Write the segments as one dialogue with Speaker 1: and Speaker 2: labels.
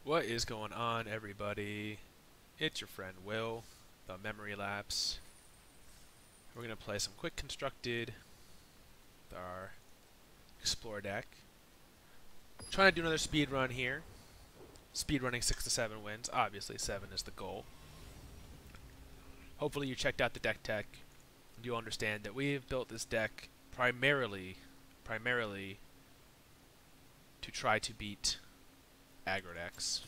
Speaker 1: What is going on, everybody? It's your friend Will, the Memory Lapse. We're going to play some quick constructed with our Explore deck. Trying to do another speed run here. Speed running 6 to 7 wins. Obviously, 7 is the goal. Hopefully, you checked out the deck tech. You'll understand that we've built this deck primarily to try to beat aggro decks.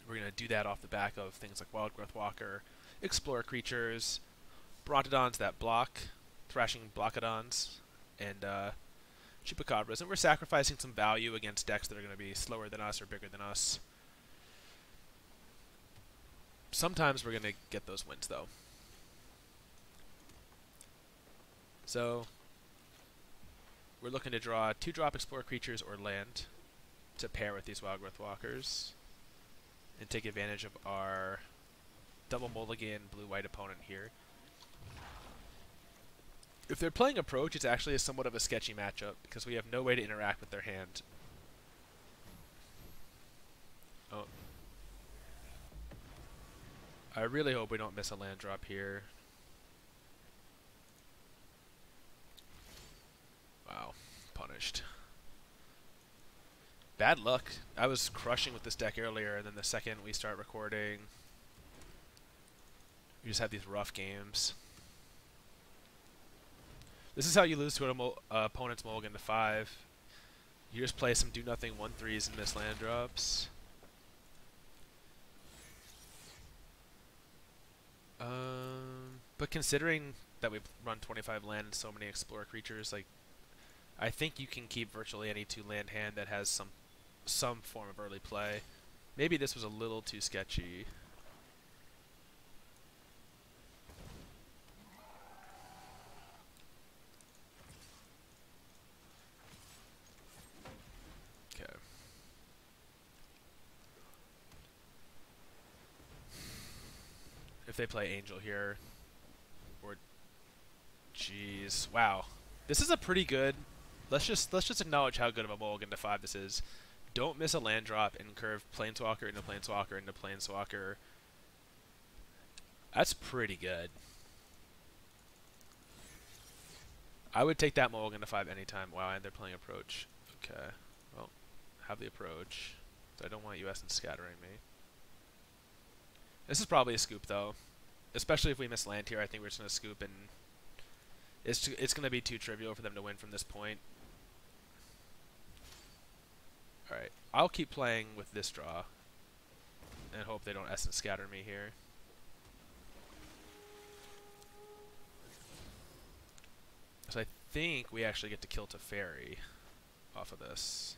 Speaker 1: We're going to do that off the back of things like Wild Growth Walker, Explore Creatures, Brontodons that block, Thrashing Blockodons, and Chupacabras. And we're sacrificing some value against decks that are going to be slower than us or bigger than us. Sometimes we're going to get those wins, though. So, we're looking to draw 2-drop Explore Creatures or land to pair with these Wild Growth Walkers and take advantage of our double mulligan blue-white opponent here. If they're playing Approach, it's actually somewhat of a sketchy matchup because we have no way to interact with their hand. Oh. I really hope we don't miss a land drop here. Wow. Punished. Bad luck. I was crushing with this deck earlier, and then the second we start recording, we just have these rough games. This is how you lose to an opponent's mulligan to 5. You just play some do-nothing 1/3s and miss land drops. But considering that we run 25 land and so many Explore Creatures, like, I think you can keep virtually any 2-land hand that has some form of early play. Maybe this was a little too sketchy. Okay. If they play Angel here, or jeez, wow, this is a pretty good. Let's just acknowledge how good of a mulligan to 5 this is. Don't miss a land drop and curve Planeswalker into Planeswalker into Planeswalker. That's pretty good. I would take that mulligan to 5 anytime. Wow, and they're playing Approach. Okay, well, have the Approach. I don't want US and scattering me. This is probably a scoop, though. Especially if we miss land here, I think we're just going to scoop, and it's going to be too trivial for them to win from this point. Alright, I'll keep playing with this draw and hope they don't essence scatter me here. So I think we actually get to kill Teferi off of this.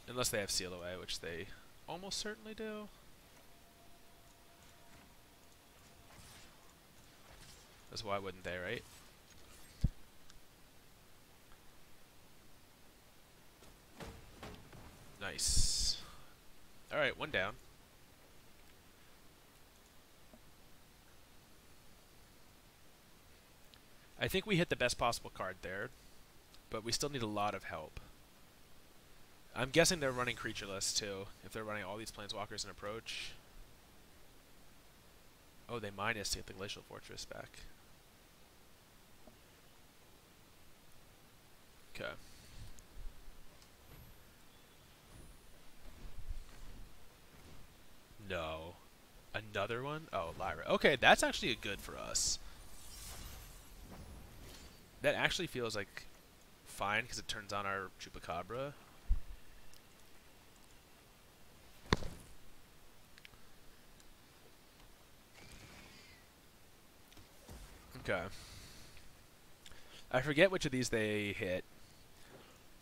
Speaker 1: Unless they have Seal Away, which they almost certainly do. That's why wouldn't they, right? Nice. Alright, 1 down. I think we hit the best possible card there, but we still need a lot of help. I'm guessing they're running creatureless too, if they're running all these Planeswalkers in Approach. Oh, they minus to get the Glacial Fortress back. Okay. No. Another one? Oh, Lyra. Okay, that's actually good for us. That actually feels like fine because it turns on our Chupacabra. Okay. I forget which of these they hit,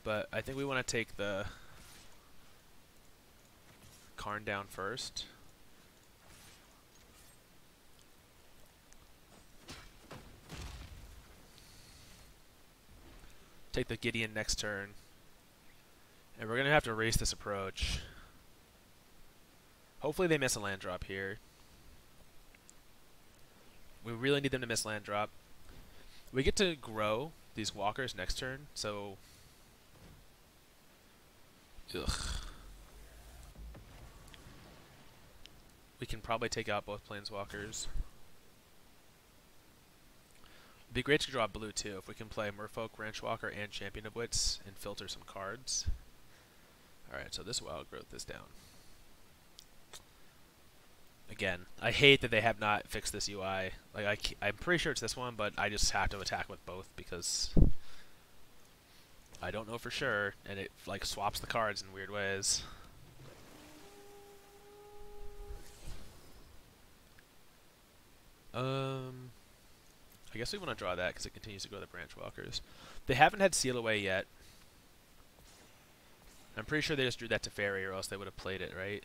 Speaker 1: but I think we want to take the Karn down first. Take the Gideon next turn. And we're going to have to race this Approach. Hopefully they miss a land drop here. We really need them to miss land drop. We get to grow these walkers next turn, so Ugh. We can probably take out both planeswalkers. It'd be great to draw blue too if we can play Merfolk, Ranchwalker, and Champion of Wits and filter some cards. Alright, so this Wild Growth is down. Again, I hate that they have not fixed this UI. Like I'm pretty sure it's this one, but I just have to attack with both because I don't know for sure, and it like swaps the cards in weird ways. I guess we want to draw that because it continues to go to the Branch Walkers. They haven't had Seal Away yet. I'm pretty sure they just drew that to Fairy, or else they would have played it, right?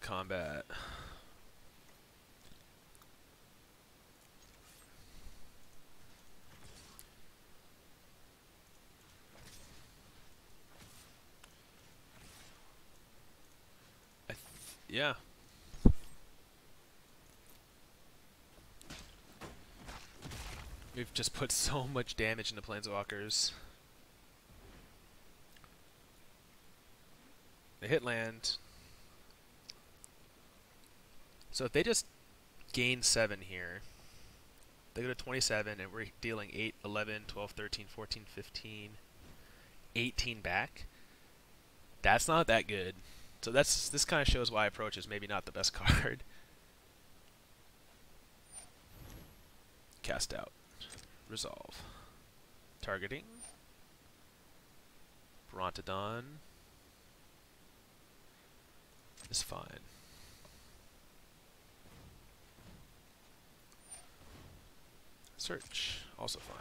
Speaker 1: Combat. Yeah. We've just put so much damage into Planeswalkers. They hit land. So if they just gain 7 here, they go to 27, and we're dealing 8, 11, 12, 13, 14, 15, 18 back. That's not that good. So this kind of shows why Approach is maybe not the best card. Cast out. Resolve. Targeting. Brontodon is fine. Search, also fine.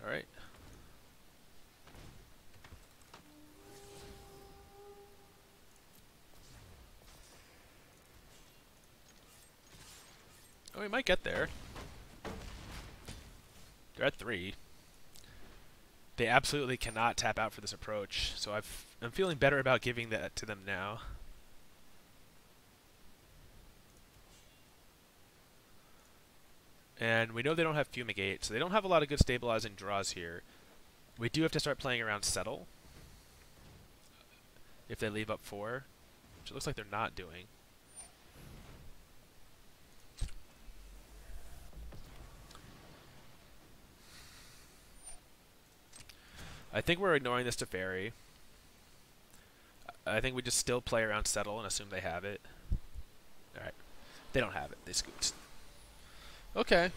Speaker 1: Alright. Oh, we might get there. They're at 3. They absolutely cannot tap out for this Approach, so I'm feeling better about giving that to them now. And we know they don't have Fumigate, so they don't have a lot of good stabilizing draws here. We do have to start playing around Settle if they leave up 4, which it looks like they're not doing. I think we're ignoring this to Fairy. I think we just still play around Settle and assume they have it. Alright. They don't have it. They scooped. Okay.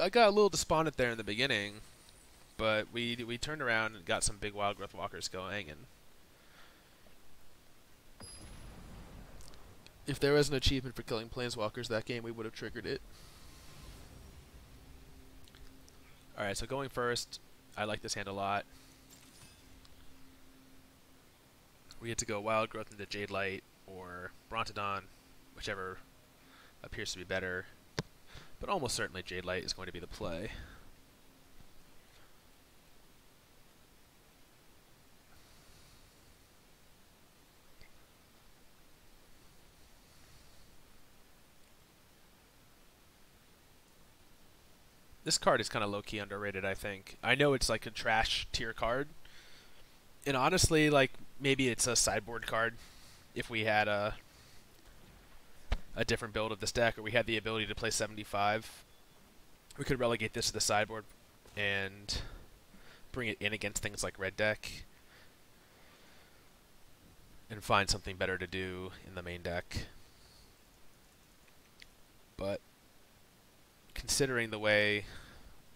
Speaker 1: I got a little despondent there in the beginning, but we turned around and got some big Wild Growth Walkers going, and if there was an achievement for killing Planeswalkers that game, we would have triggered it. Alright, so going first, I like this hand a lot. We get to go Wild Growth into Jade Light or Brontodon, whichever appears to be better. But almost certainly Jade Light is going to be the play. This card is kind of low-key underrated, I think. I know it's like a trash tier card. And honestly, like, maybe it's a sideboard card if we had a different build of this deck, or we had the ability to play 75. We could relegate this to the sideboard and bring it in against things like red deck and find something better to do in the main deck. But considering the way,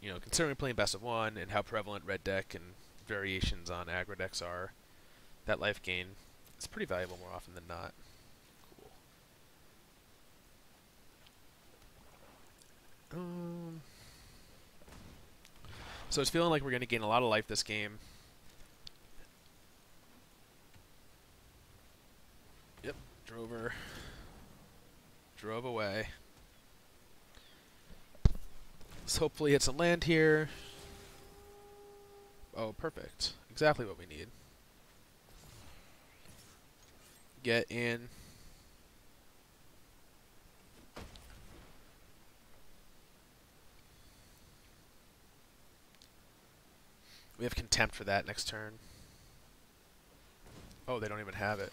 Speaker 1: considering playing best of 1 and how prevalent red deck and variations on aggro decks are, that life gain is pretty valuable more often than not. So it's feeling like we're going to gain a lot of life this game. Yep, drove away. Let's hopefully hit some land here. Oh, perfect. Exactly what we need. Get in. We have Contempt for that next turn. Oh, they don't even have it.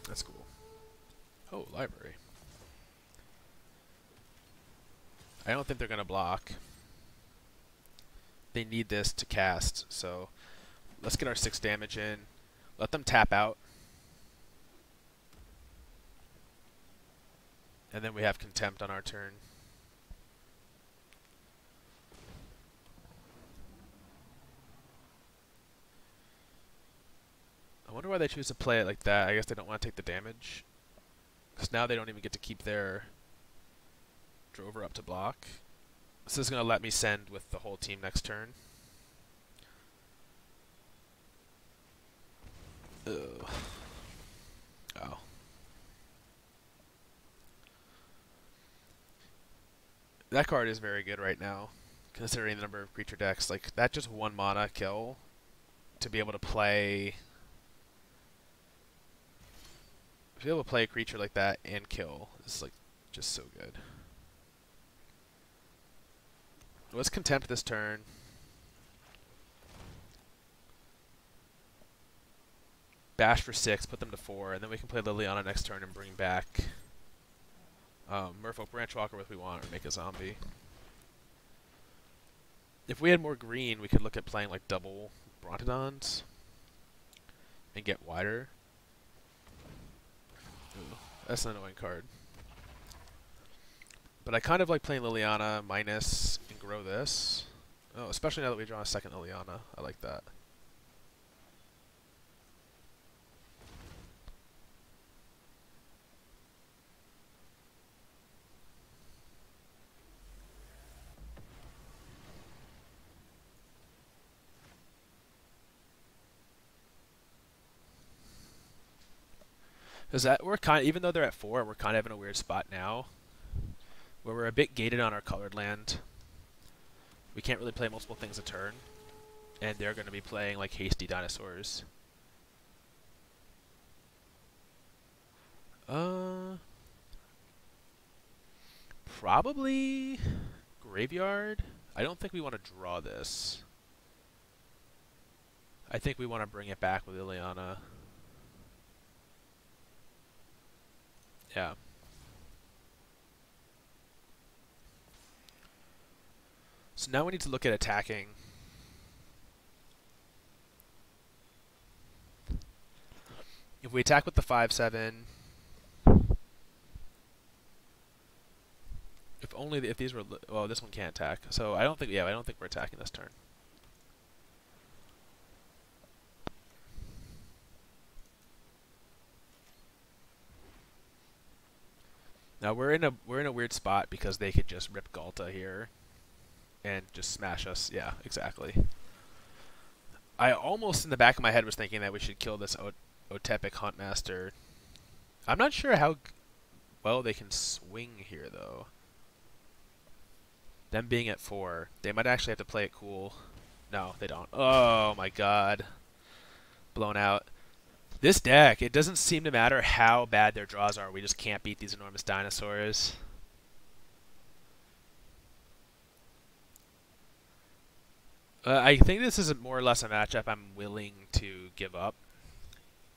Speaker 1: That's cool. Oh, library. I don't think they're going to block. They need this to cast, so let's get our 6 damage in. Let them tap out. And then we have Contempt on our turn. I wonder why they choose to play it like that. I guess they don't want to take the damage. Because now they don't even get to keep their Drover up to block. This is going to let me send with the whole team next turn. Ugh. Oh. That card is very good right now, considering the number of creature decks. Like, that just 1 mana kill to be able to play... To be able to play a creature like that and kill is, like, just so good. Let's Contempt this turn. Bash for 6, put them to 4, and then we can play Liliana next turn and bring back Merfolk Branchwalker if we want, or make a zombie. If we had more green, we could look at playing like double Brontodons and get wider. Ooh, that's an annoying card. But I kind of like playing Liliana minus and grow this. Oh, especially now that we draw a second Liliana. I like that. Because that we're kind of, even though they're at 4, we're kind of in a weird spot now, where we're a bit gated on our colored land. We can't really play multiple things a turn, and they're going to be playing like hasty dinosaurs. Probably Graveyard. I don't think we want to draw this. I think we want to bring it back with Liliana. Yeah. So now we need to look at attacking. If we attack with the 5/7, if these were, well, this one can't attack. So I don't think we're attacking this turn. Now we're in a weird spot because they could just rip Galta here and just smash us. Yeah, exactly. I almost in the back of my head was thinking that we should kill this Otepic Huntmaster. I'm not sure how well they can swing here though. Them being at 4, they might actually have to play it cool. No, they don't. Oh my god. Blown out. This deck, it doesn't seem to matter how bad their draws are. We just can't beat these enormous dinosaurs. I think this is more or less a matchup I'm willing to give up.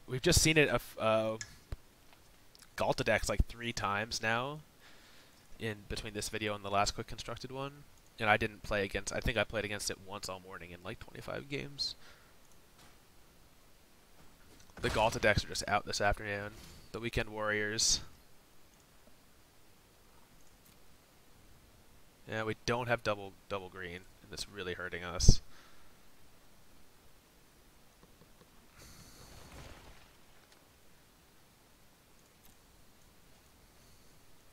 Speaker 1: We've just seen it Galta decks like 3 times now in between this video and the last quick constructed one. And I didn't play against, I think I played against it once all morning in like 25 games. The Galta decks are just out this afternoon. The Weekend Warriors. Yeah, we don't have double green, and it's really hurting us.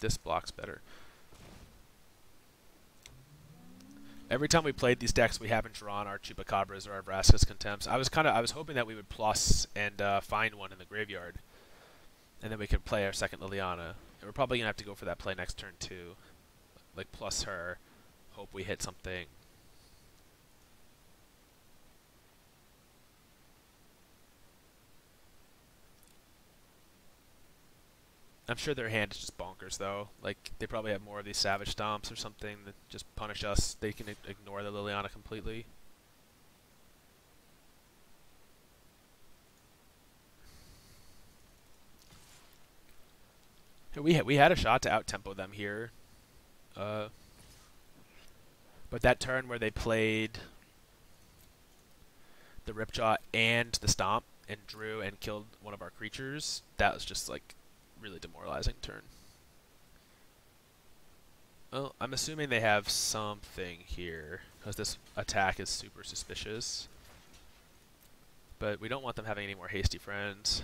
Speaker 1: This block's better. Every time we played these decks, we haven't drawn our Chupacabras or our Vraska's Contempts. I was hoping that we would plus and find one in the graveyard, and then we could play our second Liliana. And we're probably gonna have to go for that play next turn too, like plus her. Hope we hit something. I'm sure their hand is just bonkers, though. Like, they probably have more of these Savage Stomps or something that just punish us. They can ignore the Liliana completely. We had a shot to out-tempo them here. But that turn where they played the Ripjaw and the Stomp and drew and killed one of our creatures, that was just, like, really demoralizing turn. Well, I'm assuming they have something here, because this attack is super suspicious. But we don't want them having any more hasty friends.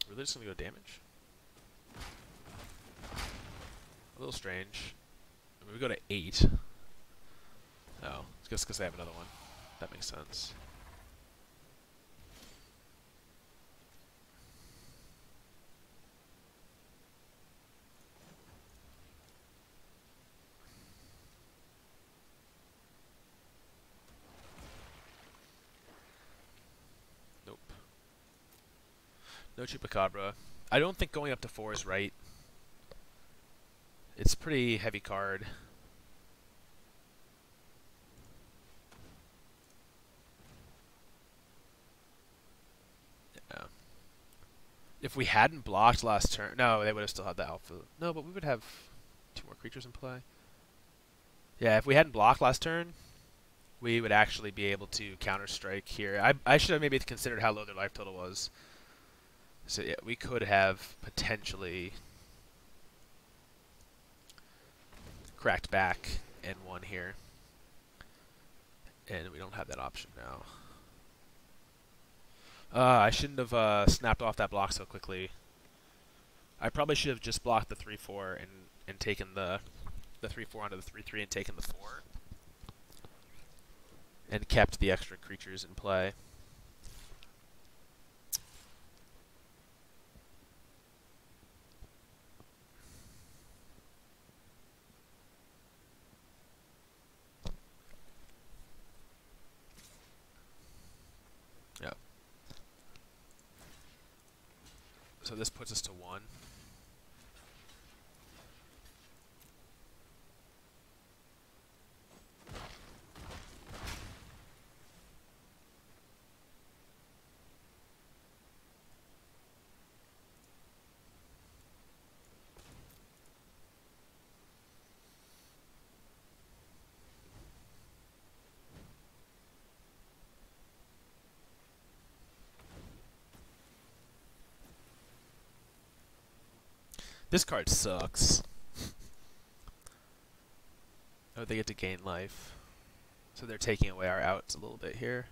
Speaker 1: Really just gonna go damage? A little strange. I mean, we go to 8. Oh, it's just because they have another one. That makes sense. Nope. No Chupacabra. I don't think going up to 4 is right. It's pretty heavy card. Yeah. If we hadn't blocked last turn... No, they would have still had the alpha. No, but we would have 2 more creatures in play. Yeah, if we hadn't blocked last turn, we would actually be able to counter-strike here. I should have maybe considered how low their life total was. So yeah, we could have potentially cracked back and won here. And we don't have that option now. I shouldn't have snapped off that block so quickly. I probably should have just blocked the 3/4 and taken the 3/4 onto the 3/3 and taken the 4. And kept the extra creatures in play. Yep. So this puts us to 1. This card sucks. Oh, they get to gain life. So they're taking away our outs a little bit here.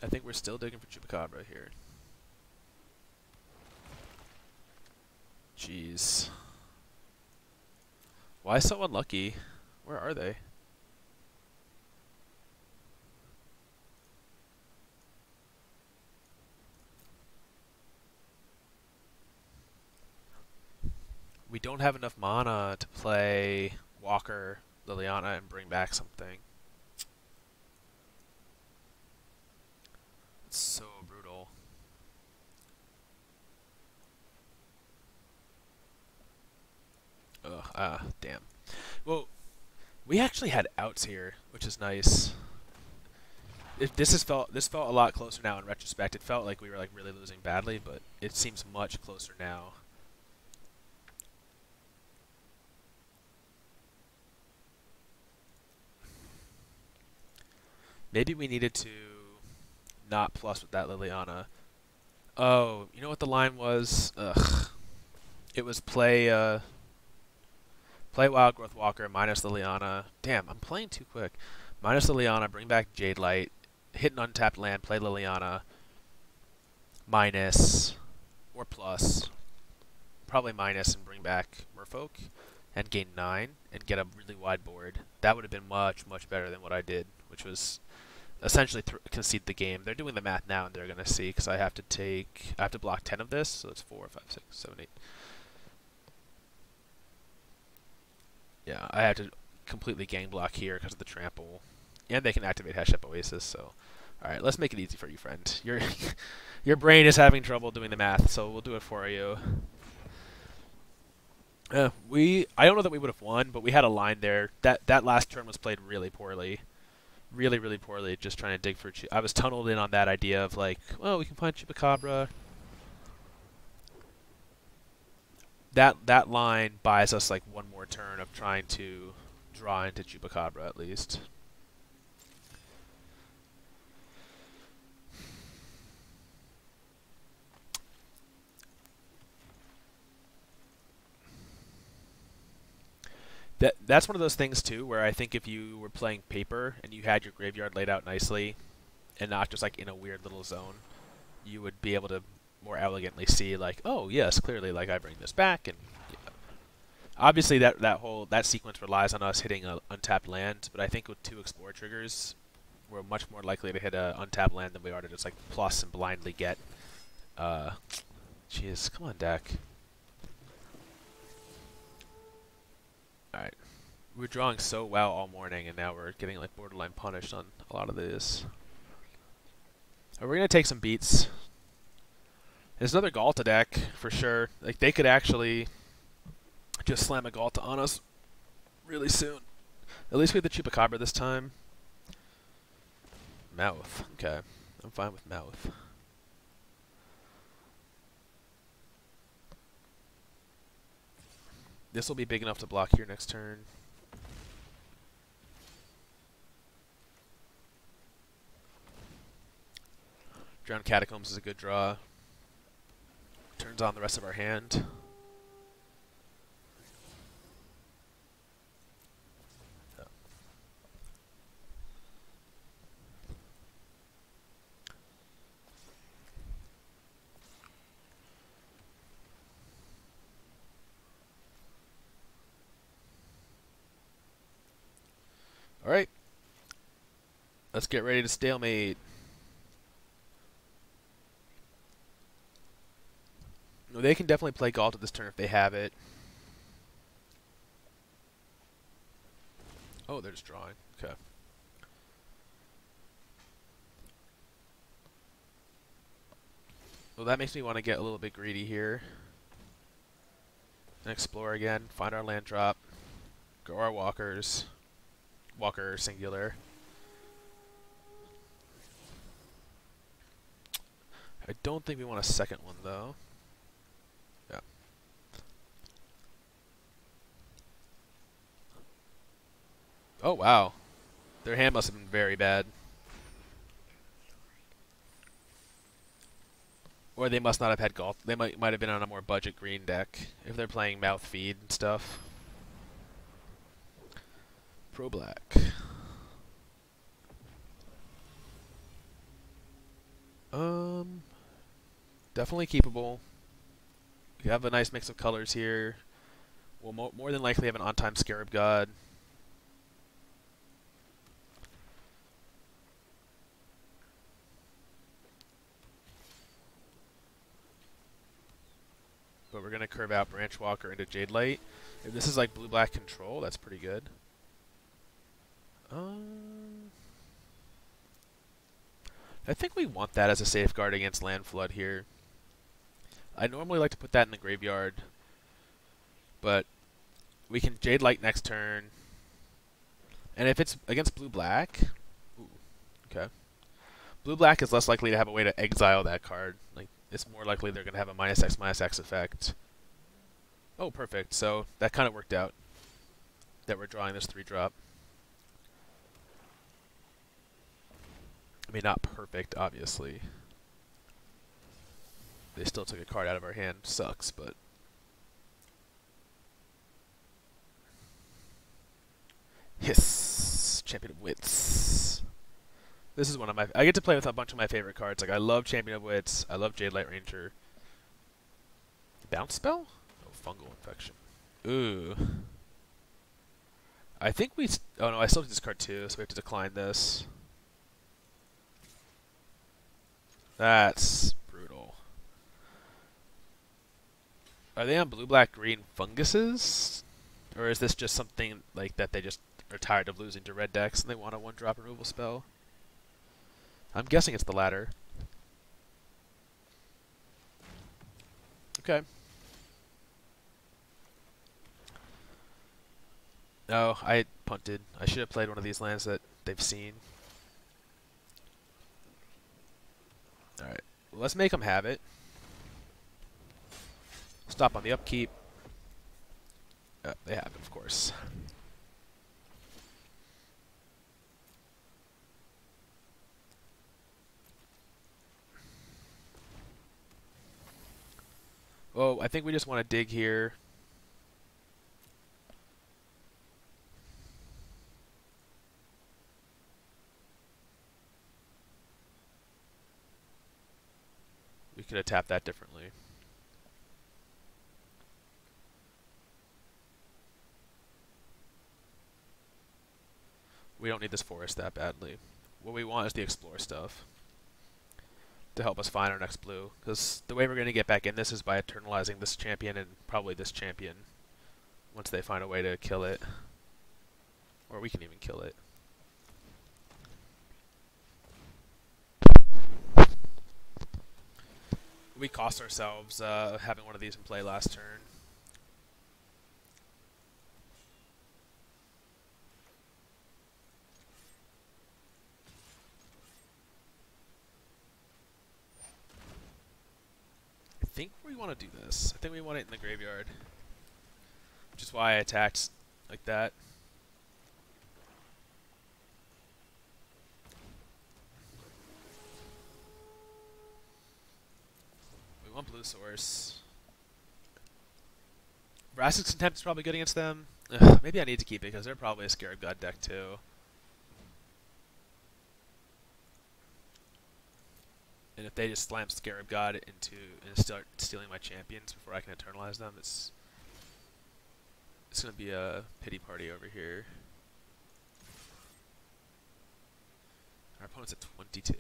Speaker 1: I think we're still digging for Chupacabra here. Jeez. Why so unlucky? Where are they? We don't have enough mana to play Walker, Liliana, and bring back something. It's so brutal. Ugh, damn. Well, we actually had outs here, which is nice. This felt a lot closer now in retrospect. It felt like we were like really losing badly, but it seems much closer now. Maybe we needed to not plus with that Liliana. Oh, you know what the line was? Ugh. It was play Wild Growth Walker minus Liliana. Damn, I'm playing too quick. Minus Liliana, bring back Jade Light, hit an untapped land, play Liliana, minus or plus. Probably minus and bring back Merfolk. and gain 9 and get a really wide board. That would have been much, much better than what I did, which was essentially concede the game. They're doing the math now, and they're going to see, because I have to block 10 of this, so it's 4, 5, 6, 7, 8. Yeah, I have to completely gang block here because of the trample. And they can activate Hash Up Oasis, so... Alright, let's make it easy for you, friend. Your brain is having trouble doing the math, so we'll do it for you. I don't know that we would have won, but we had a line there. That last turn was played really poorly. Really, really poorly, just trying to dig for... I was tunneled in on that idea of, like, well, we can find Chupacabra. That line buys us, like, one more turn of trying to draw into Chupacabra, at least. That's one of those things, too, where I think if you were playing paper and you had your graveyard laid out nicely and not just, like, in a weird little zone, you would be able to more elegantly see, like, oh, yes, clearly, like, I bring this back. And yeah. Obviously, that sequence relies on us hitting an untapped land, but I think with 2 Explore triggers, we're much more likely to hit an untapped land than we are to just, like, plus and blindly get... Jeez, come on, deck. Alright. We were drawing so well all morning, and now we're getting, like, borderline punished on a lot of these. We're going to take some beats. There's another Galta deck, for sure. Like, they could actually just slam a Galta on us really soon. At least we have the Chupacabra this time. Mouth. Okay. I'm fine with Mouth. This will be big enough to block here next turn. Drowned Catacombs is a good draw. Turns on the rest of our hand. Oh. Alright. Let's get ready to stalemate. They can definitely play Galta this turn if they have it. Oh, they're just drawing. Okay. Well, that makes me want to get a little bit greedy here. And explore again. Find our land drop. Go our walkers. Walker singular. I don't think we want a second one, though. Yeah. Oh, wow. Their hand must have been very bad. Or they must not have had golf. They might have been on a more budget green deck if they're playing mouth feed and stuff. Pro black. Definitely keepable. We have a nice mix of colors here. We'll more than likely have an on-time Scarab God. But we're going to curve out Branch Walker into Jade Light. If this is like blue-black control, that's pretty good. I think we want that as a safeguard against land flood here. I normally like to put that in the graveyard, but we can Jade Light next turn. And if it's against blue-black, okay. Blue-black is less likely to have a way to exile that card. Like, it's more likely they're going to have a -X effect. Oh, perfect. So that kind of worked out that we're drawing this 3-drop. I mean, not perfect, obviously. They still took a card out of our hand. Sucks, but... Hiss! Champion of Wits. This is one of my... I get to play with a bunch of my favorite cards. Like, I love Champion of Wits. I love Jade Light Ranger. Bounce spell? Oh, fungal infection. Ooh. I think we... Oh no, I still have to discard 2, so we have to decline this. That's brutal. Are they on blue, black, green funguses? Or is this just something like that they just are tired of losing to red decks and they want a 1-drop removal spell? I'm guessing it's the latter. Okay. No, I punted. I should have played one of these lands that they've seen. Alright, well, let's make them have it. Stop on the upkeep. They have it, of course. Oh, I think we just want to dig here. We could have tapped that differently. We don't need this forest that badly. What we want is the explore stuff to help us find our next blue. Because the way we're going to get back in this is by eternalizing this champion and probably this champion once they find a way to kill it. Or we can even kill it. We cost ourselves having one of these in play last turn. I think we want to do this. I think we want it in the graveyard. Which is why I attacked like that. We want blue source. Vraskic's Contempt is probably good against them. Ugh, maybe I need to keep it because they're probably a Scarab God deck too. And if they just slam Scarab God into and start stealing my champions before I can eternalize them, it's gonna be a pity party over here. Our opponent's at 22.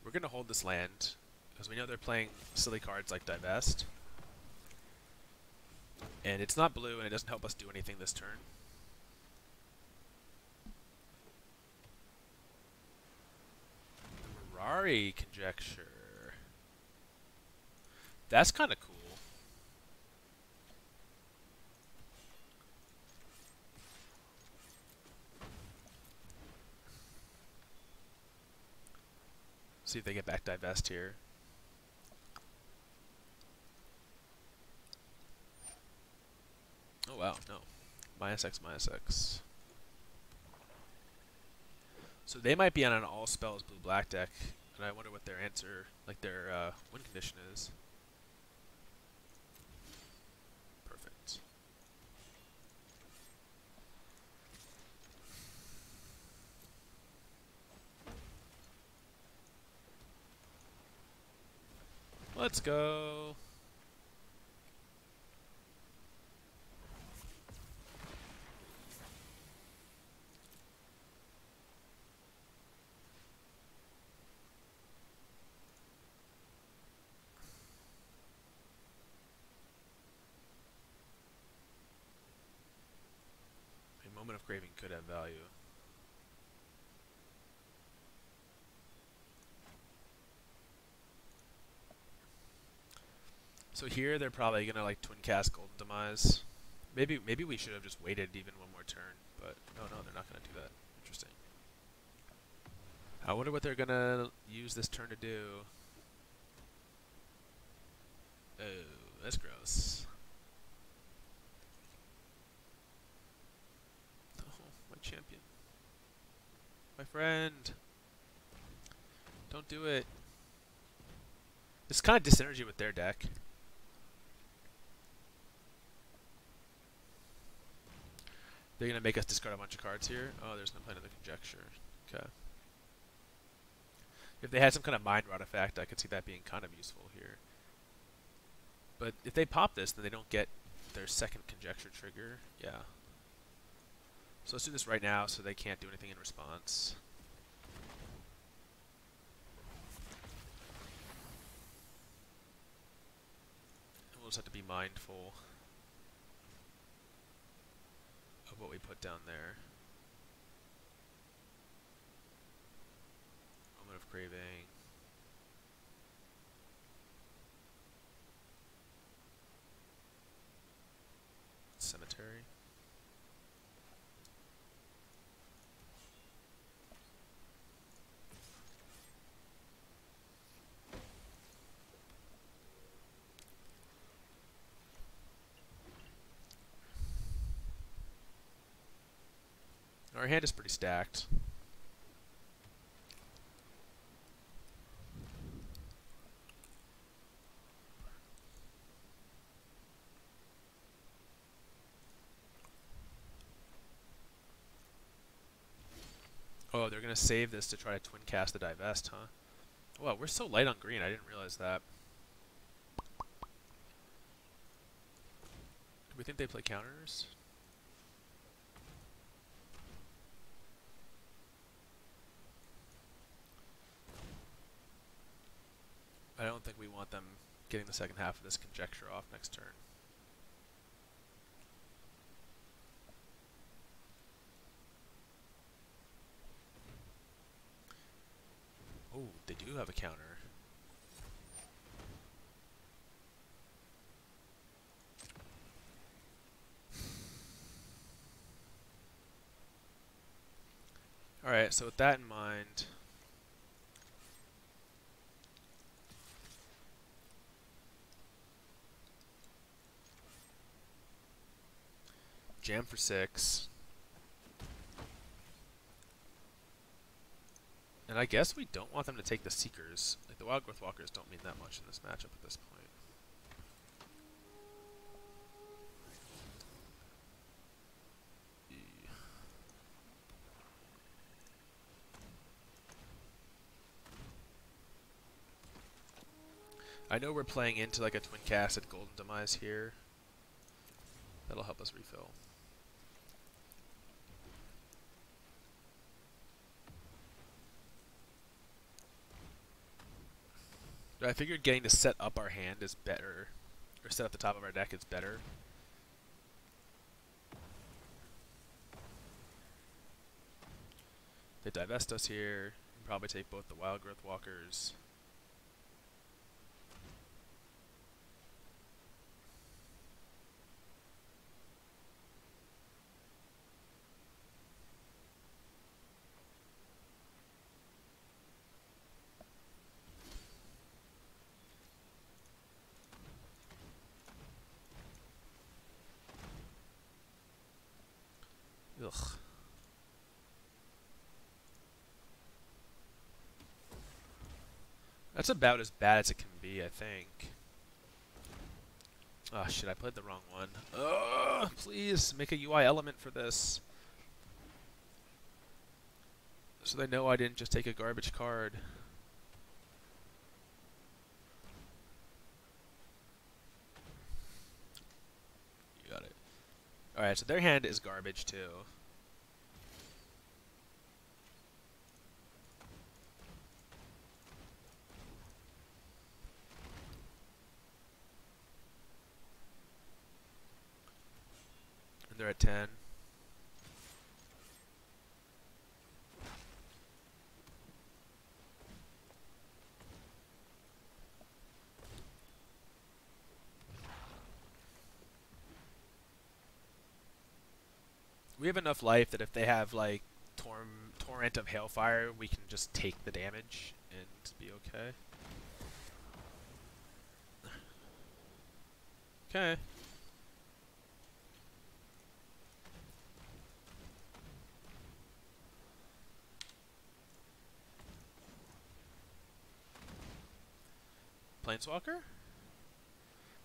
Speaker 1: We're gonna hold this land because we know they're playing silly cards like Divest. And it's not blue and it doesn't help us do anything this turn. Mirari Conjecture. That's kind of cool. See if they get back Divest here. Oh wow, no. -X, -X. So they might be on an all spells blue-black deck, and I wonder what their answer, like their win condition is. Perfect. Let's go. A Moment of Craving could have value. So here they're probably gonna like twin cast Golden Demise. Maybe we should have just waited even one more turn, but no, they're not gonna do that. Interesting. I wonder what they're gonna use this turn to do. Oh, that's gross. Oh, my champion. My friend. Don't do it. It's kind of disynergy with their deck. They're going to make us discard a bunch of cards here. Oh, there's no plan of the Conjecture. Okay. If they had some kind of Mind Rot effect, I could see that being kind of useful here. But if they pop this, then they don't get their second conjecture trigger. Yeah. So let's do this right now so they can't do anything in response. And we'll just have to be mindful of what we put down there. Moment of Craving. Cemetery. Our hand is pretty stacked. Oh, they're going to save this to try to twin cast the Divest, huh? Wow, we're so light on green, I didn't realize that. Do we think they play counters? I don't think we want them getting the second half of this conjecture off next turn. Oh, they do have a counter. Alright, so with that in mind, jam for 6. And I guess we don't want them to take the Seekers. Like, the Wild Growth Walkers don't mean that much in this matchup at this point. I know we're playing into like a twin casted Golden Demise here. That'll help us refill. I figured getting to set up our hand is better, or set up the top of our deck is better. They divest us here. We can probably take both the Wild Growth Walkers. Ugh. That's about as bad as it can be, I think. Oh shit, I played the wrong one. Ugh, please, make a UI element for this. So they know I didn't just take a garbage card. You got it. Alright, so their hand is garbage too. And they're at 10. We have enough life that if they have like Torrent of Hailfire, we can just take the damage and be okay. Okay. Planeswalker?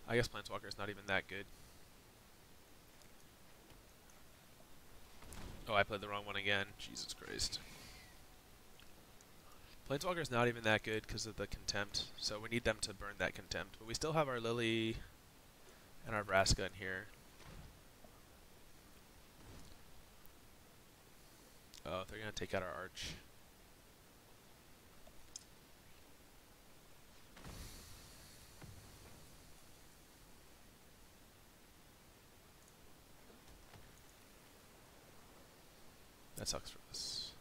Speaker 1: I guess Planeswalker is not even that good. Oh, I played the wrong one again. Jesus Christ. Planeswalker is not even that good because of the Contempt, so we need them to burn that Contempt. But we still have our Lily and our Vraska in here. they're gonna take out our arch. That sucks for us.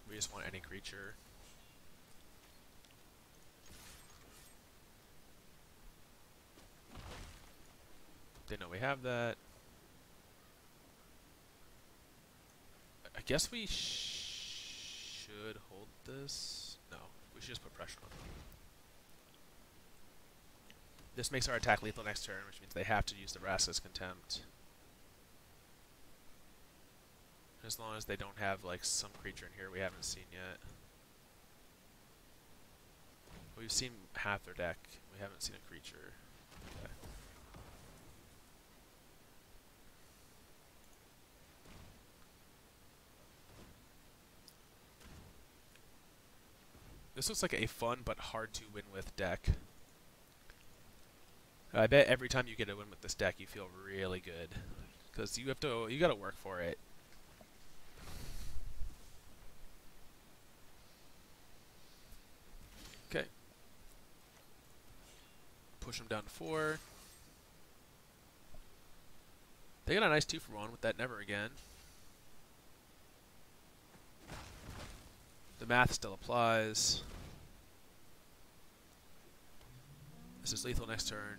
Speaker 1: We just want any creature. They know we have that. I guess we should hold this. No, we should just put pressure on them. This makes our attack lethal next turn, which means they have to use the Vraska's Contempt. As long as they don't have like some creature in here we haven't seen yet. We've seen half their deck. We haven't seen a creature. Okay. This looks like a fun but hard to win with deck. I bet every time you get a win with this deck, you feel really good, because you gotta work for it. Okay. Push them down to 4. They got a nice 2-for-1 with that Never Again. The math still applies. This is lethal next turn.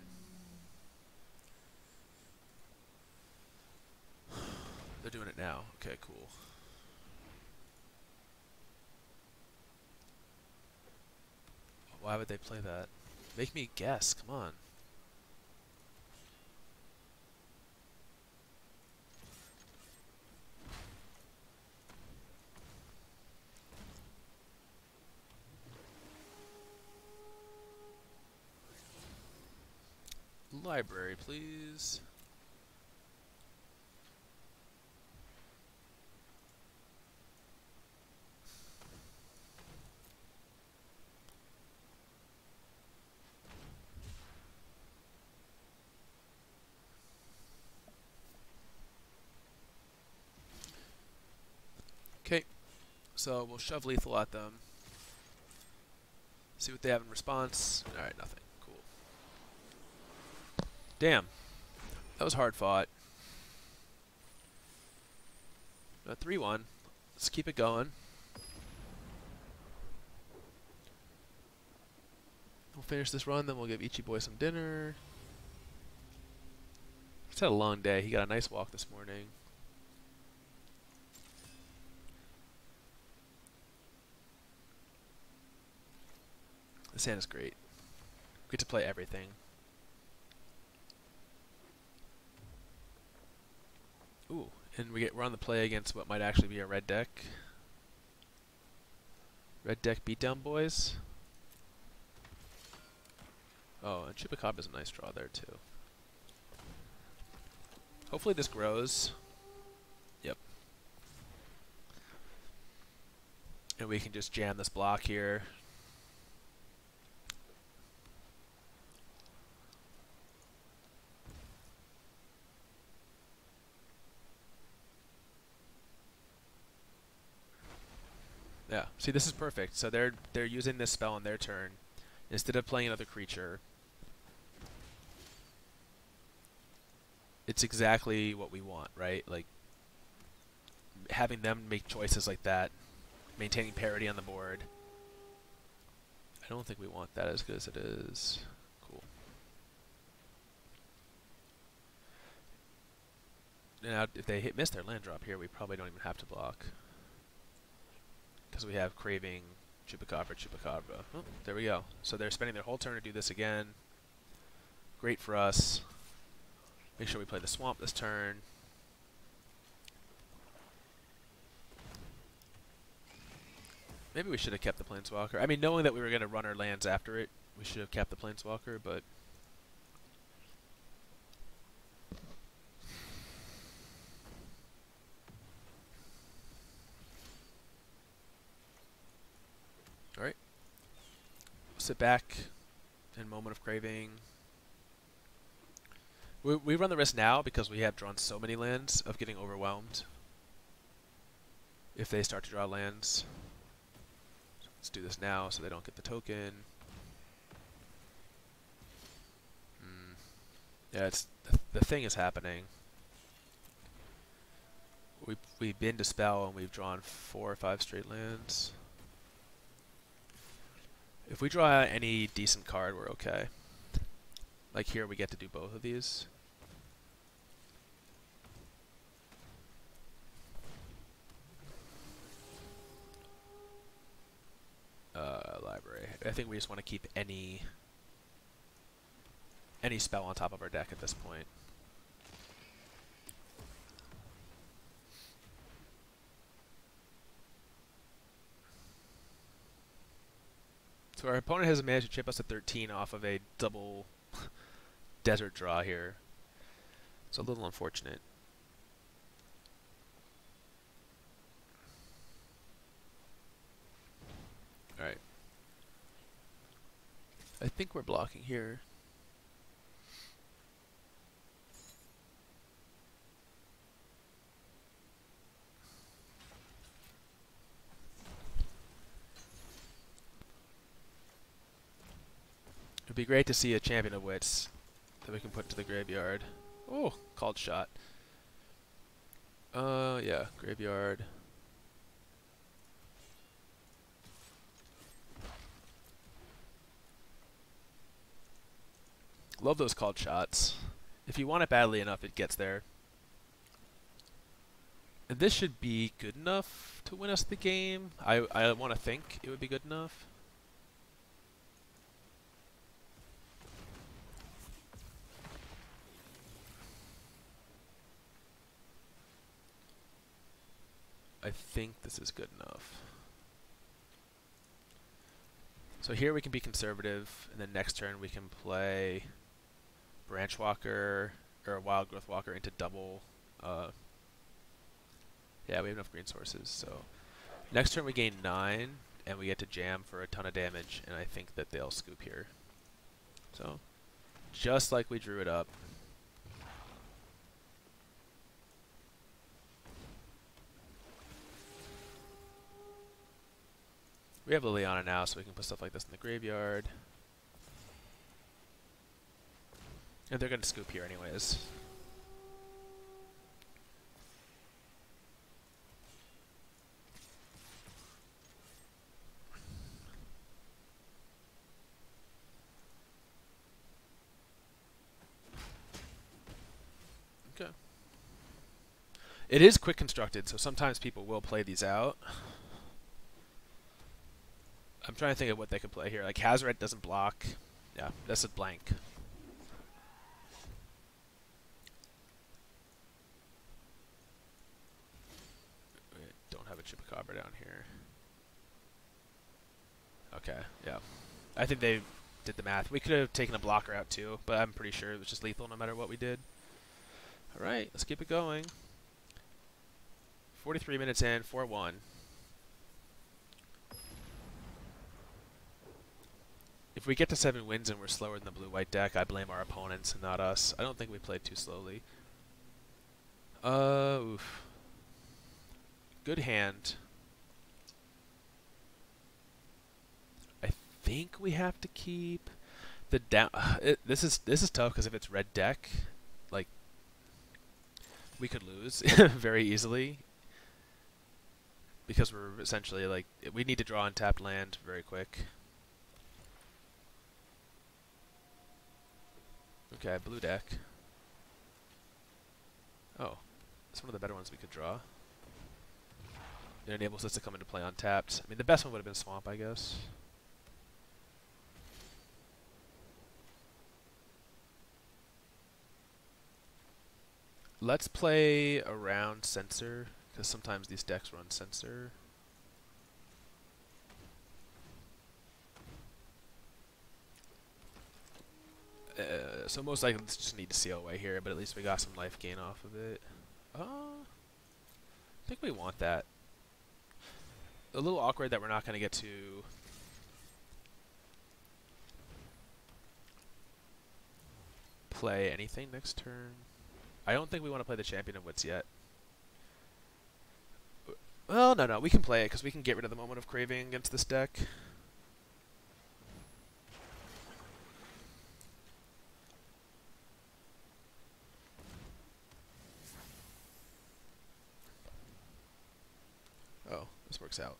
Speaker 1: They're doing it now. Okay, cool. Why would they play that? Make me guess, come on. Library, please. Okay, so we'll shove lethal at them. See what they have in response. Alright, nothing. Cool. Damn. That was hard fought. 3-1. Let's keep it going. We'll finish this run, then we'll give Ichi Boy some dinner. He's had a long day. He got a nice walk this morning. This hand is great. We get to play everything. Ooh, and we're on the play against what might actually be a red deck. Red deck beatdown boys. Oh, and Chupacabra is a nice draw there too. Hopefully this grows. Yep. And we can just jam this block here. Yeah, see, this is perfect. So they're using this spell on their turn. Instead of playing another creature, it's exactly what we want, right? Like, having them make choices like that, maintaining parity on the board. I don't think we want that as good as it is. Cool. Now, if they miss their land drop here, we probably don't even have to block, because we have Craving, Chupacabra. Oh, there we go. So they're spending their whole turn to do this again. Great for us. Make sure we play the Swamp this turn. Maybe we should have kept the Planeswalker. I mean, knowing that we were going to run our lands after it, we should have kept the Planeswalker, but... sit back in Moment of Craving. We run the risk now because we have drawn so many lands of getting overwhelmed if they start to draw lands. Let's do this now so they don't get the token. Yeah, it's the thing is happening. We've been to spell and we've drawn 4 or 5 straight lands. If we draw any decent card, we're okay. Like here, we get to do both of these. Library. I think we just want to keep any spell on top of our deck at this point. So our opponent has managed to chip us to 13 off of a double desert draw here. It's a little unfortunate. Alright. I think we're blocking here. It'd be great to see a Champion of Wits that we can put into the graveyard. Oh, called shot. Yeah, graveyard. Love those called shots. If you want it badly enough, it gets there. And this should be good enough to win us the game. I want to think it would be good enough. I think this is good enough. So here we can be conservative, and then next turn we can play Branch Walker or Wild Growth Walker into double. Yeah, we have enough green sources. So next turn we gain 9, and we get to jam for a ton of damage, and I think that they'll scoop here. So just like we drew it up. We have Liliana now, so we can put stuff like this in the graveyard. And they're going to scoop here anyways. Okay. It is quick constructed, so sometimes people will play these out. I'm trying to think of what they could play here. Like Hazoret doesn't block. Yeah, that's a blank. We don't have a Chupacabra down here. Okay, yeah. I think they did the math. We could have taken a blocker out too, but I'm pretty sure it was just lethal no matter what we did. Alright, let's keep it going. 43 minutes in, 4-1. If we get to 7 wins and we're slower than the blue-white deck, I blame our opponents and not us. I don't think we played too slowly. Oof. Good hand. I think we have to keep the down. This is tough because if it's red deck, like we could lose very easily because we're essentially like we need to draw untapped land very quick. Okay, blue deck. Oh, it's one of the better ones we could draw. It enables us to come into play untapped. I mean, the best one would have been Swamp, I guess. Let's play around Censor, because sometimes these decks run Censor. So most likely let's just need to seal away here, but at least we got some life gain off of it. I think we want that. A little awkward that we're not going to get to play anything next turn. I don't think we want to play the Champion of Wits yet. Well, no, we can play it because we can get rid of the Moment of Craving against this deck. Oh, this works out.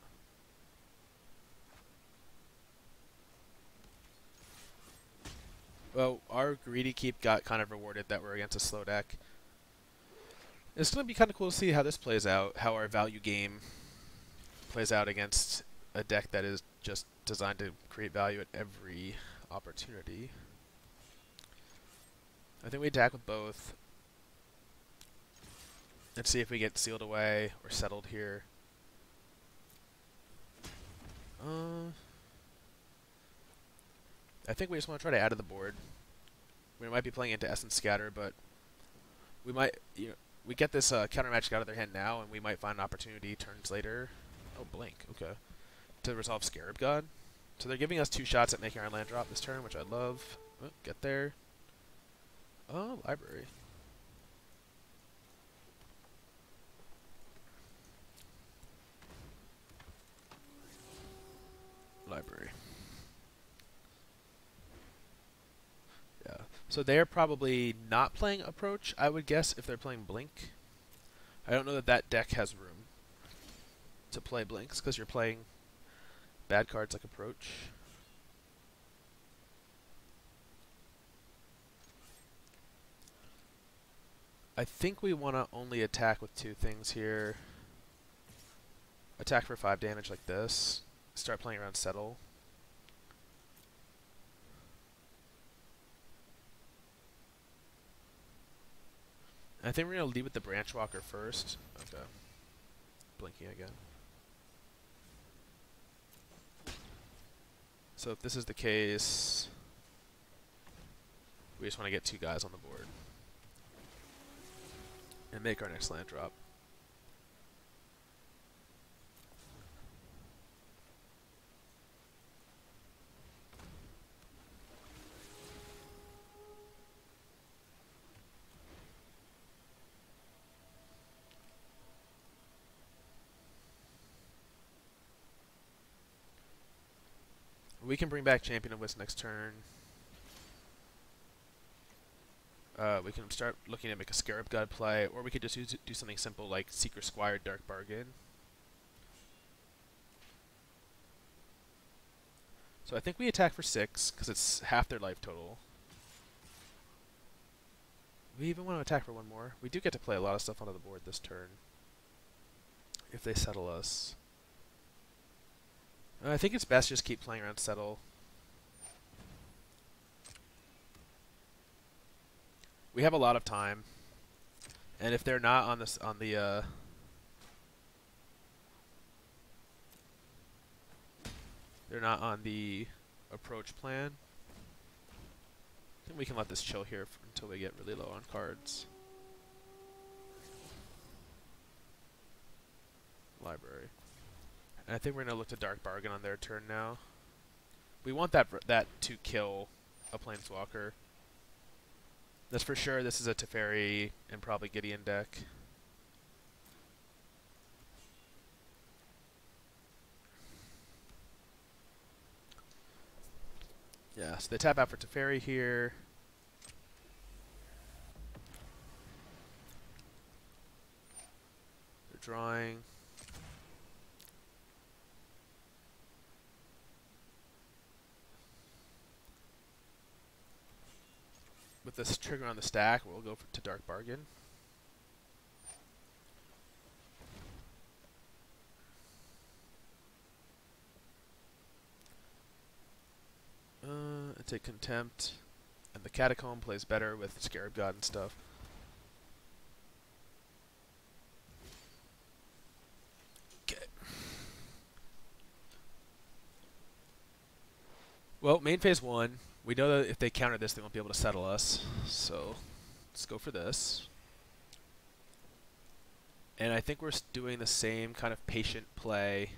Speaker 1: Well, our greedy keep got kind of rewarded that we're against a slow deck. It's going to be kind of cool to see how this plays out, how our value game plays out against a deck that is just designed to create value at every opportunity. I think we attack with both. Let's see if we get sealed away or settled here. I think we just want to try to add to the board. We might be playing into Essence Scatter, but we might, we get this counter magic out of their hand now, and we might find an opportunity turns later. Oh, Blink, okay. To resolve Scarab God. So they're giving us 2 shots at making our land drop this turn, which I love. Oh, get there. Oh, Library. Library. Yeah. So they're probably not playing Approach, I would guess, if they're playing Blink. I don't know that that deck has room to play Blinks, because you're playing bad cards like Approach. I think we want to only attack with 2 things here. Attack for 5 damage like this. Start playing around Settle. I think we're going to lead with the Branch Walker first. Okay. Blinking again. So if this is the case, we just want to get 2 guys on the board. And make our next land drop. We can bring back Champion of Wits next turn. We can start looking to make a Scarab God play, or we could just do something simple like Secret Squire, Dark Bargain. So I think we attack for 6, because it's half their life total. We even want to attack for 1 more. We do get to play a lot of stuff onto the board this turn, if they settle us. I think it's best just keep playing around Settle. We have a lot of time, and if they're not on this they're not on the approach plan, I think we can let this chill here until we get really low on cards. Library. And I think we're going to look to Dark Bargain on their turn now. We want that to kill a Planeswalker. That's for sure. This is a Teferi and probably Gideon deck. Yeah, so they tap out for Teferi here. They're drawing. With this trigger on the stack, we'll go to Dark Bargain. I take Contempt, and the Catacomb plays better with Scarab God and stuff. Okay. Well, main phase 1. We know that if they counter this, they won't be able to settle us. So let's go for this. And I think we're doing the same kind of patient play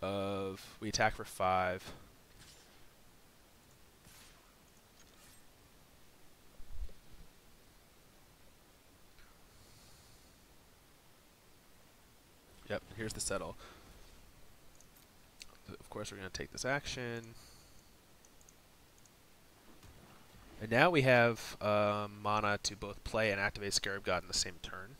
Speaker 1: of we attack for 5. Yep, and here's the settle. Of course, we're going to take this action. And now we have mana to both play and activate Scarab God in the same turn.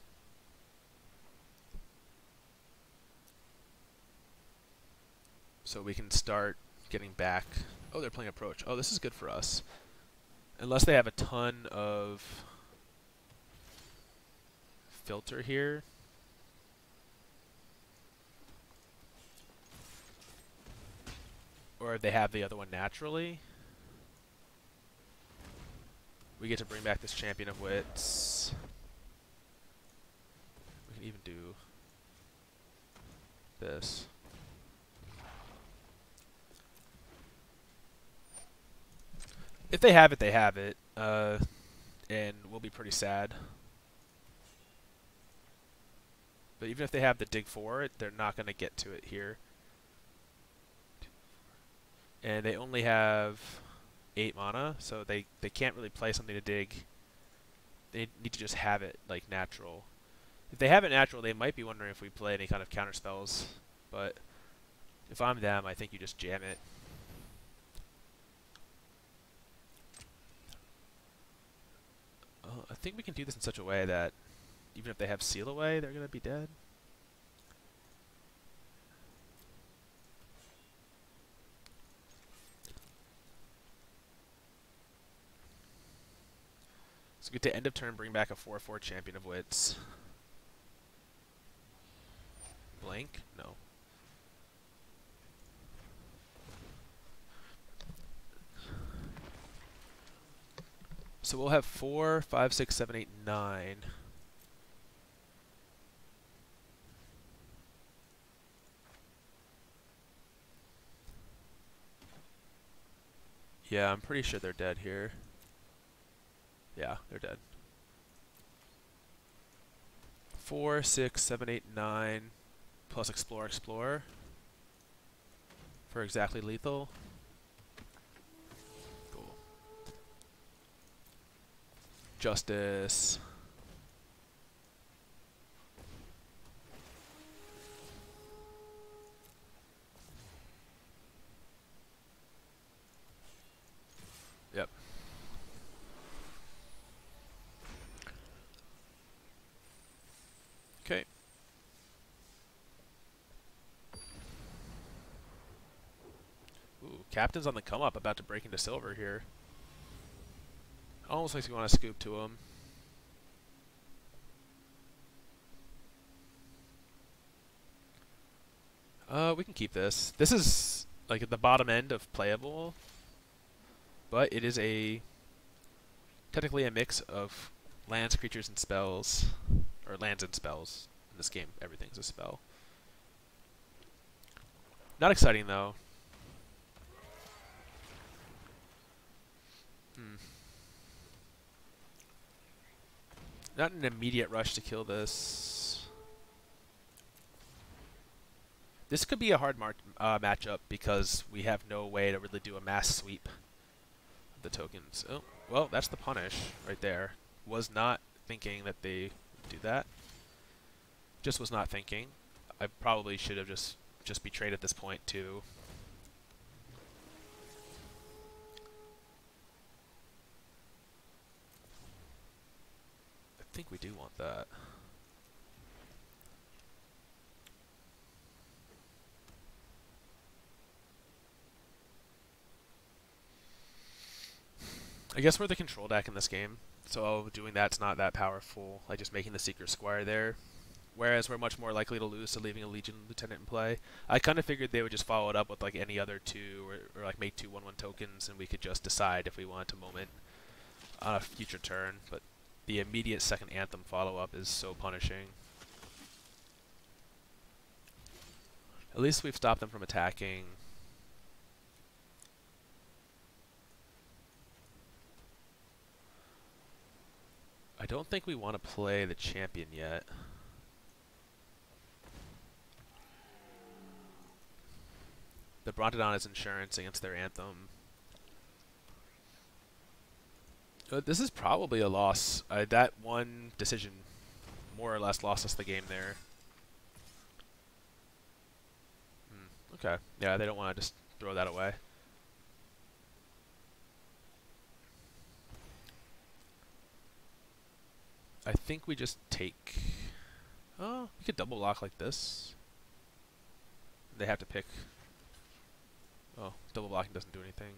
Speaker 1: So we can start getting back. Oh, they're playing Approach. Oh, this is good for us. Unless they have a ton of filter here. Or if they have the other one naturally. We get to bring back this Champion of Wits. We can even do this. If they have it, they have it. And we'll be pretty sad. But even if they have the dig for it, they're not going to get to it here. And they only have 8 mana, so they can't really play something to dig. They need to just have it, like, natural. If they have it natural, they might be wondering if we play any kind of counter spells. But if I'm them, I think you just jam it. I think we can do this in such a way that even if they have Seal Away, they're going to be dead. So we get to end of turn, bring back a 4/4 Champion of Wits. Blank? No. So we'll have 4, 5, 6, 7, 8, 9. Yeah, I'm pretty sure they're dead here. Yeah, they're dead. 4, 6, 7, 8, 9, plus Explore, Explore for exactly lethal. Cool. Justice. Yep. Okay. Ooh, Captain's on the come up, about to break into silver here. Almost like we want to scoop to him. We can keep this. This is like at the bottom end of playable, but it is technically a mix of lands, creatures, and spells, or lands and spells. In this game, everything's a spell. Not exciting though. Not an immediate rush to kill this. This could be a hard matchup because we have no way to really do a mass sweep of the tokens. Oh, well, that's the punish right there. Was not thinking that they would do that. Just was not thinking. I probably should have just betrayed at this point too. I think we do want that. I guess we're the control deck in this game, so doing that's not that powerful, like just making the Secret Squire there. Whereas we're much more likely to lose to leaving a Legion Lieutenant in play. I kind of figured they would just follow it up with like any other 2 or like make 2 1/1 tokens, and we could just decide if we wanted to moment on a future turn. But the immediate second Anthem follow-up is so punishing. At least we've stopped them from attacking. I don't think we want to play the champion yet. The Brontodon is insurance against their Anthem. This is probably a loss. That one decision more or less lost us the game there. Okay. Yeah, they don't want to just throw that away. I think we just take... Oh, we could double block like this. They have to pick... Oh, double blocking doesn't do anything.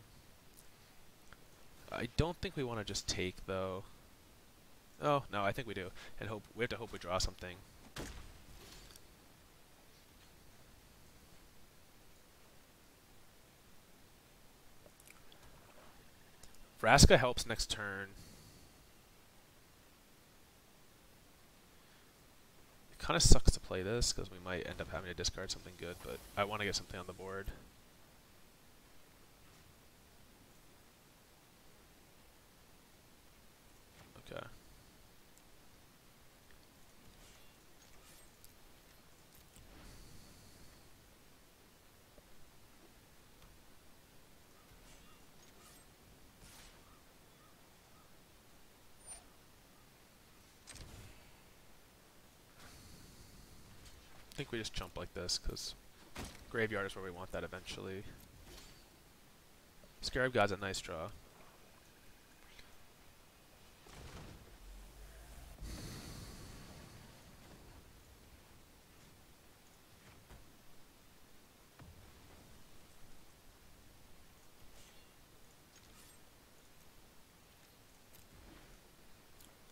Speaker 1: I don't think we want to just take, though. Oh, no, I think we do. And hope we have to hope we draw something. Vraska helps next turn. It kind of sucks to play this, because we might end up having to discard something good, but I want to get something on the board. Okay. I think we just jump like this, because graveyard is where we want that eventually. Scarab God's a nice draw.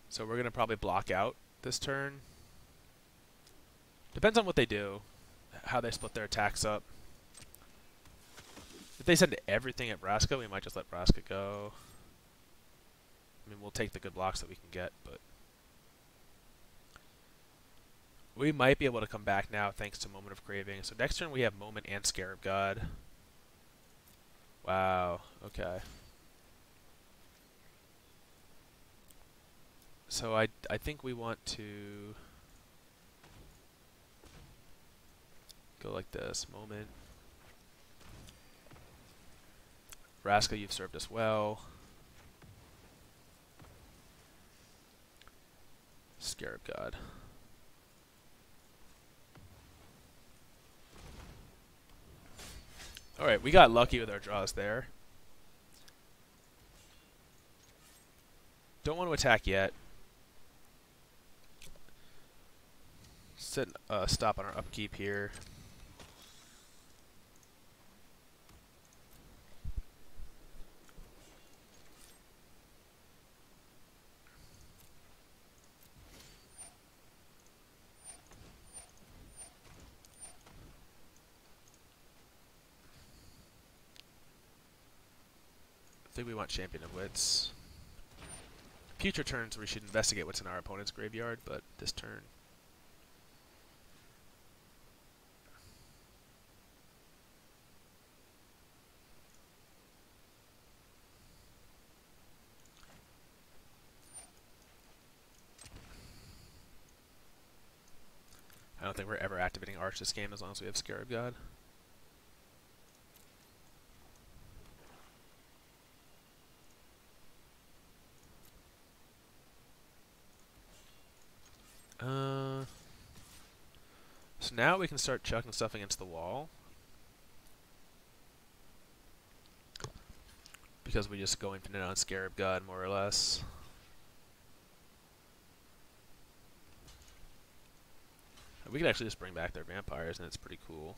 Speaker 1: So we're going to probably block out this turn. Depends on what they do, how they split their attacks up. If they send everything at Vraska, we might just let Vraska go. I mean, we'll take the good blocks that we can get, but... We might be able to come back now thanks to Moment of Craving. So next turn we have Moment and Scarab God. Wow, okay. So I think we want to go like this. Moment. Vraska, you've served us well. Scarab God. Alright, we got lucky with our draws there. Don't want to attack yet. Set a stop on our upkeep here. I think we want Champion of Wits. Future turns we should investigate what's in our opponent's graveyard, but this turn... I don't think we're ever activating Arch this game as long as we have Scarab God. So now we can start chucking stuff against the wall. Because we just go infinite on Scarab God, more or less. We could actually just bring back their vampires, and it's pretty cool.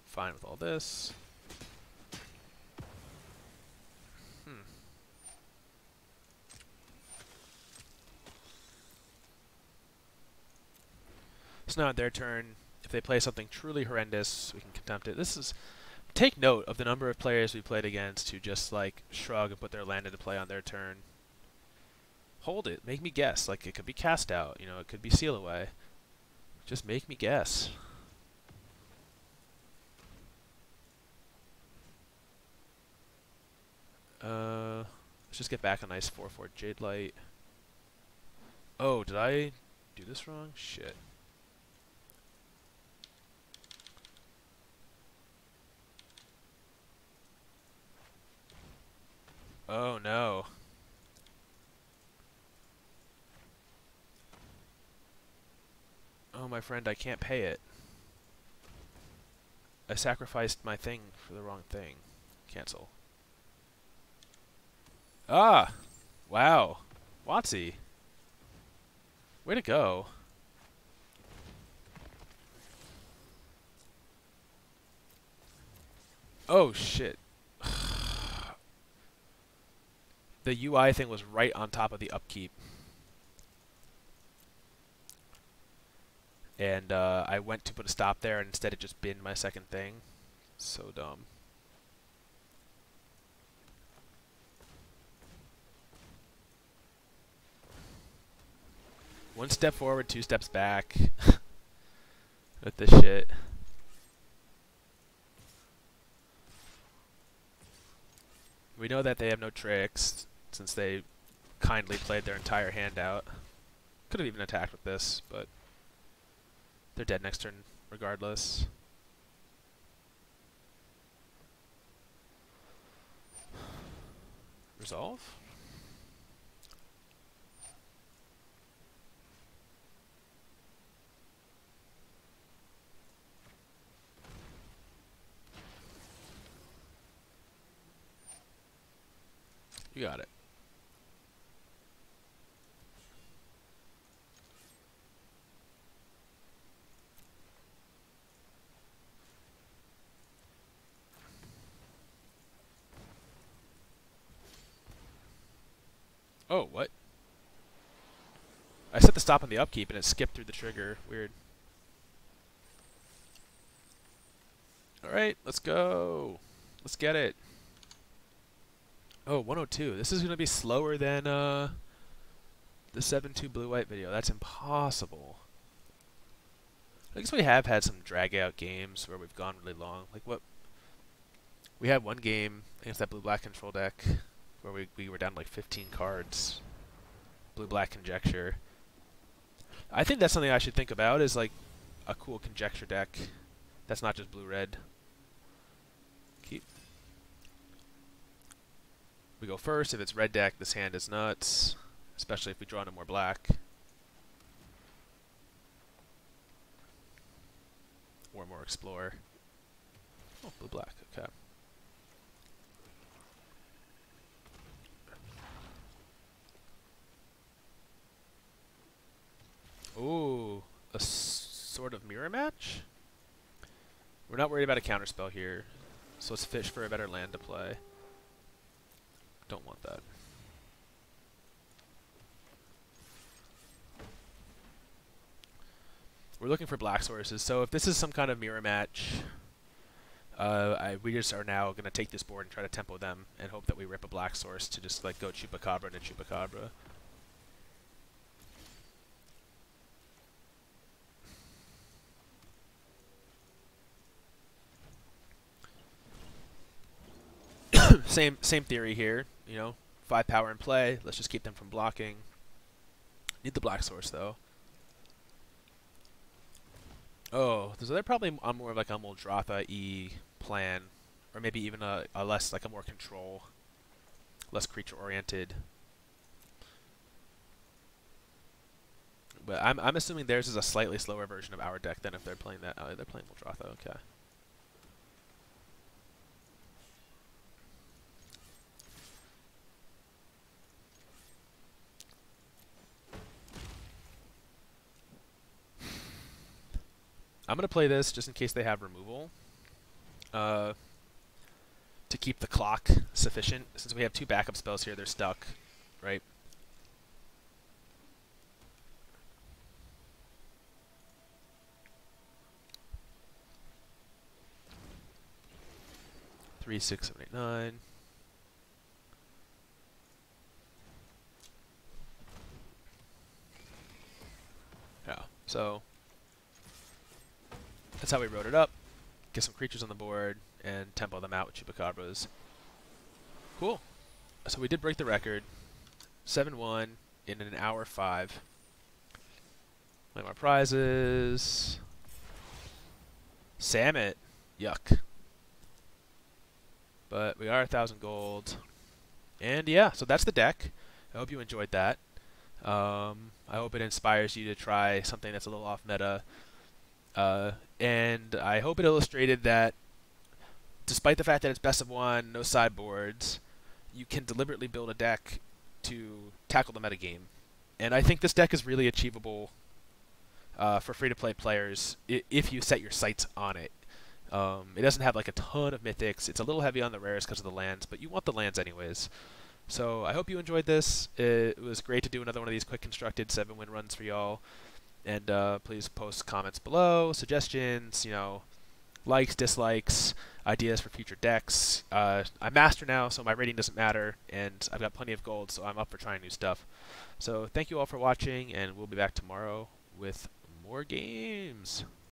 Speaker 1: Fine with all this. So now on their turn, if they play something truly horrendous, we can contempt it. This is... Take note of the number of players we played against who just, like, shrug and put their land into play on their turn. Hold it. Make me guess. Like, it could be Cast Out. You know, it could be Seal Away. Just make me guess. Let's just get back a nice 4/4 Jade Light. Oh, did I do this wrong? Shit. my friend. I can't pay it. I sacrificed my thing for the wrong thing. Cancel. Ah! Wow. Watsy. Way to go. Oh, shit. The UI thing was right on top of the upkeep. And I went to put a stop there, and instead it just binned my second thing. So dumb. One step forward, two steps back. With this shit. We know that they have no tricks, since they kindly played their entire hand out. Could have even attacked with this, but they're dead next turn regardless. Resolve? You got it. Oh, what? I set the stop on the upkeep and it skipped through the trigger. Weird. Alright, let's go. Let's get it. Oh, 102. This is going to be slower than the 7-2 blue-white video. That's impossible. I guess we have had some drag-out games where we've gone really long. Like what? We had one game against that blue-black control deck where we were down like 15 cards. Blue-black conjecture. I think that's something I should think about, is like a cool conjecture deck that's not just blue-red. Keep. We go first. If it's red deck, this hand is nuts, especially if we draw into more black. Or more explore. Oh, blue-black, okay. Ooh, a sort of mirror match? We're not worried about a counterspell here, so let's fish for a better land to play. Don't want that. We're looking for black sources, so if this is some kind of mirror match, we just are now going to take this board and try to tempo them and hope that we rip a black source to just like go Chupacabra to Chupacabra. Same theory here, you know, 5 power in play. Let's just keep them from blocking. Need the black source though. Oh, so they're probably on more of like a Muldrotha-y plan, or maybe even a less, like a more control, less creature oriented. But I'm assuming theirs is a slightly slower version of our deck than if they're playing that. Oh, they're playing Muldrotha. Okay. I'm going to play this just in case they have removal. To keep the clock sufficient. Since we have 2 backup spells here, they're stuck, right? Three, 6, 7, 8, 9. Yeah, so that's how we wrote it up. Get some creatures on the board and tempo them out with Chupacabras. Cool. So we did break the record. 7-1 in an hour 5. Play my prizes. Samit. Yuck. But we are 1,000 gold. And yeah, so that's the deck. I hope you enjoyed that. I hope it inspires you to try something that's a little off meta. And I hope it illustrated that despite the fact that it's best of one, no sideboards, you can deliberately build a deck to tackle the metagame. And I think this deck is really achievable for free-to-play players if you set your sights on it. It doesn't have like a ton of mythics. It's a little heavy on the rares because of the lands, but you want the lands anyways. So I hope you enjoyed this. It was great to do another one of these quick constructed 7-win runs for y'all. And please post comments below, suggestions, likes, dislikes, ideas for future decks. I'm master now, so my rating doesn't matter, and I've got plenty of gold, so I'm up for trying new stuff. So thank you all for watching, and we'll be back tomorrow with more games.